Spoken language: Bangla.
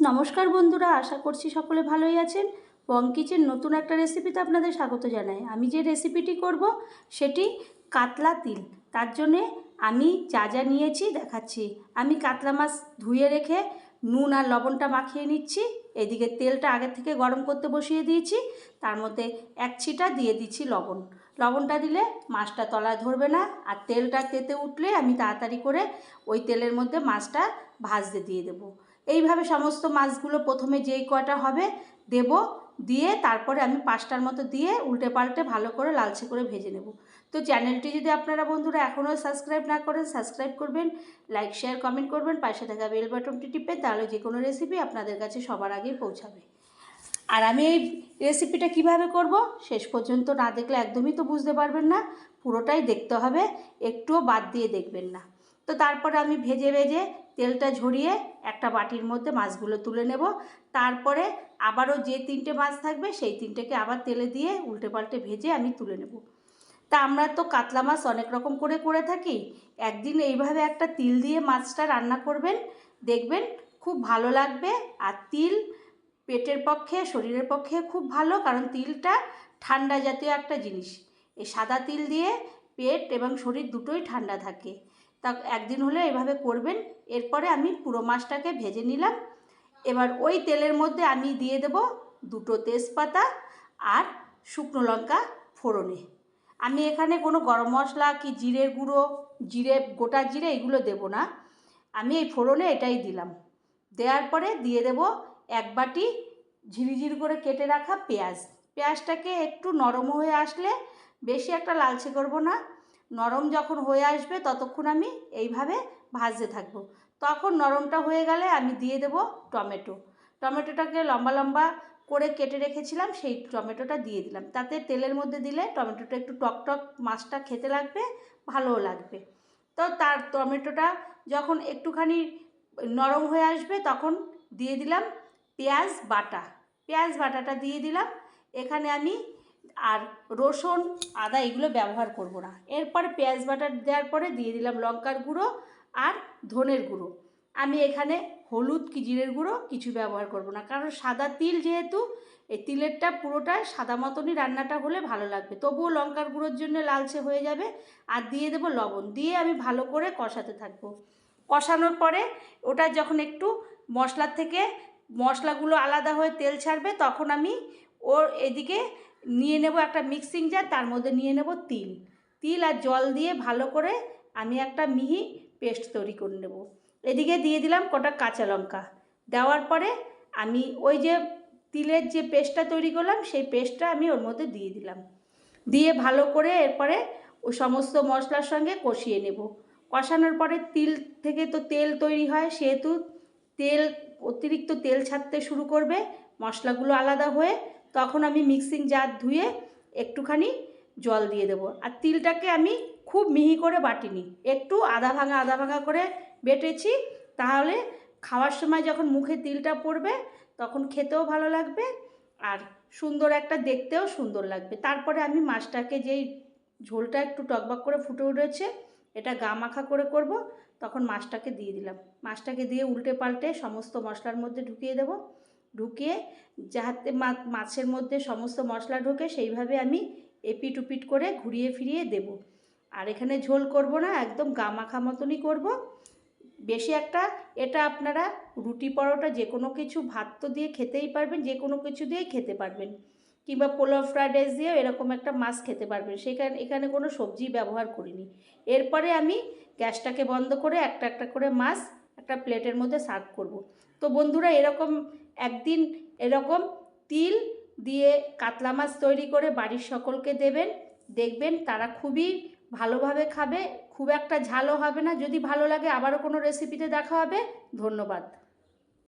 নমস্কার বন্ধুরা, আশা করছি সকলে ভালোই আছেন। বং কিচেন নতুন একটা রেসিপিতে আপনাদের স্বাগত জানাই। আমি যে রেসিপিটি করব সেটি কাতলা তিল। তার জন্যে আমি যা যা নিয়েছি দেখাচ্ছি। আমি কাতলা মাছ ধুয়ে রেখে নুন আর লবণটা মাখিয়ে নিচ্ছি। এদিকে তেলটা আগে থেকে গরম করতে বসিয়ে দিয়েছি। তার মধ্যে এক ছিটা দিয়ে দিচ্ছি লবণ। লবণটা দিলে মাছটা তলায় ধরবে না, আর তেলটা তেতে উঠলে আমি তাড়াতাড়ি করে ওই তেলের মধ্যে মাছটা ভাজতে দিয়ে দেবো। এইভাবে সমস্ত মাছগুলো প্রথমে যেই কয়টা হবে দেব, দিয়ে তারপরে আমি 5টার মতো দিয়ে উল্টে পাল্টে ভালো করে লালচে করে ভেজে নেব। তো চ্যানেলটি যদি আপনারা বন্ধুরা এখনও সাবস্ক্রাইব না করেন, সাবস্ক্রাইব করবেন, লাইক শেয়ার কমেন্ট করবেন, পাশে থাকা বেল বাটনটি টিপবেন, তাহলে যে কোনো রেসিপি আপনাদের কাছে সবার আগেই পৌঁছাবে। আর আমি এই রেসিপিটা কিভাবে করব শেষ পর্যন্ত না দেখলে একদমই তো বুঝতে পারবেন না। পুরোটাই দেখতে হবে, একটুও বাদ দিয়ে দেখবেন না। তো তারপরে আমি ভেজে ভেজে তেলটা ঝরিয়ে একটা বাটির মধ্যে মাছগুলো তুলে নেব। তারপরে আবারও যে 3টে মাছ থাকবে সেই 3টেকে আবার তেলে দিয়ে উল্টে পাল্টে ভেজে আমি তুলে নেব। তা আমরা তো কাতলা মাছ অনেক রকম করে থাকি। একদিন এইভাবে একটা তিল দিয়ে মাছটা রান্না করবেন, দেখবেন খুব ভালো লাগবে। আর তিল পেটের পক্ষে, শরীরের পক্ষে খুব ভালো, কারণ তিলটা ঠান্ডা জাতীয় একটা জিনিস। এই সাদা তিল দিয়ে পেট এবং শরীর দুটোই ঠান্ডা থাকে। তা একদিন হলে এভাবে করবেন। এরপরে আমি পুরো মাছটাকে ভেজে নিলাম। এবার ওই তেলের মধ্যে আমি দিয়ে দেব 2টো তেজপাতা আর শুকনো লঙ্কা ফোড়নে। আমি এখানে কোনো গরম মশলা কি জিরের গুঁড়ো, গোটা জিরে এগুলো দেব না। আমি এই ফোড়নে এটাই দিলাম। দেওয়ার পরে দিয়ে দেব 1 বাটি ঝিরিঝির করে কেটে রাখা পেঁয়াজ। পেঁয়াজটাকে একটু নরম হয়ে আসলে, বেশি একটা লালচে করব না, নরম যখন হয়ে আসবে ততক্ষণ আমি এইভাবে ভাজতে থাকবো। তখন নরমটা হয়ে গেলে আমি দিয়ে দেব টমেটো। টমেটোটাকে লম্বা লম্বা করে কেটে রেখেছিলাম, সেই টমেটোটা দিয়ে দিলাম। তাতে তেলের মধ্যে দিলে টমেটোটা একটু টক মাছটা খেতে লাগবে, ভালোও লাগবে। তো তার টমেটোটা যখন একটুখানি নরম হয়ে আসবে তখন দিয়ে দিলাম পেঁয়াজ বাটা। পেঁয়াজ বাটাটা দিয়ে দিলাম। এখানে আমি আর রসুন আদা এগুলো ব্যবহার করব না। এরপরে পেঁয়াজ বাটা দেওয়ার পরে দিয়ে দিলাম লঙ্কার গুঁড়ো আর ধনের গুঁড়ো। আমি এখানে হলুদ কি জিরের গুঁড়ো কিছু ব্যবহার করব না, কারণ সাদা তিল যেহেতু, এই তিলেরটা পুরোটা সাদা মতনই রান্নাটা হলে ভালো লাগবে। তবুও লঙ্কার গুঁড়োর জন্য লালচে হয়ে যাবে। আর দিয়ে দেবো লবণ, দিয়ে আমি ভালো করে কষাতে থাকবো। কষানোর পরে ওটা যখন একটু মশলার থেকে মশলাগুলো আলাদা হয়ে তেল ছাড়বে, তখন আমি এদিকে নিয়ে নেব একটা মিক্সিং জার, তার মধ্যে নিয়ে নেব তিল আর জল দিয়ে ভালো করে আমি একটা মিহি পেস্ট তৈরি করে নেব। এদিকে দিয়ে দিলাম কটা কাঁচা লঙ্কা। দেওয়ার পরে আমি ওই যে তিলের যে পেস্টটা তৈরি করলাম সেই পেস্টটা আমি ওর মধ্যে দিয়ে দিলাম। দিয়ে ভালো করে এরপরে ওই সমস্ত মশলার সঙ্গে কষিয়ে নেব। কষানোর পরে তিল থেকে তো তেল তৈরি হয়, সেহেতু অতিরিক্ত তেল ছাড়তে শুরু করবে মশলাগুলো আলাদা হয়ে। তখন আমি মিক্সিং জার ধুয়ে একটুখানি জল দিয়ে দেবো। আর তিলটাকে আমি খুব মিহি করে বাটিনি, একটু আধা ভাঙা করে বেটেছি। তাহলে খাওয়ার সময় যখন মুখে তিলটা পড়বে তখন খেতেও ভালো লাগবে, আর সুন্দর একটা দেখতেও সুন্দর লাগবে। তারপরে আমি মাছটাকে, যেই ঝোলটা একটু টকবক করে ফুটে উঠেছে, এটা গা মাখা করে করব, তখন মাছটাকে দিয়ে দিলাম। মাছটাকে দিয়ে উল্টে পাল্টে সমস্ত মশলার মধ্যে ঢুকিয়ে দেব। ঢুকিয়ে যাতে মাছের মধ্যে সমস্ত মশলা ঢোকে সেইভাবে আমি এপিট উপিট করে ঘুরিয়ে ফিরিয়ে দেব। আর এখানে ঝোল করব না, একদম গা মাখা মতনই করব। বেশি একটা, এটা আপনারা রুটি পরোটা যে কোনো কিছু, ভাত তো দিয়ে খেতেই পারবেন, যে কোনো কিছু দিয়েই খেতে পারবেন, কিংবা পোলাও ফ্রাইড রাইস দিয়েও এরকম একটা মাছ খেতে পারবেন। এখানে কোনো সবজি ব্যবহার করিনি। এরপরে আমি গ্যাসটাকে বন্ধ করে একটা একটা করে মাছ একটা প্লেটের মধ্যে সার্ভ করব। তো বন্ধুরা, একদিন এরকম তিল দিয়ে কাতলা মাছ তৈরি করে বাড়ির সকলকে দেবেন, দেখবেন তারা খুবই ভালোভাবে খাবে। খুব একটা ঝালও হবে না। যদি ভালো লাগে আবারও কোনো রেসিপিতে দেখা হবে। ধন্যবাদ।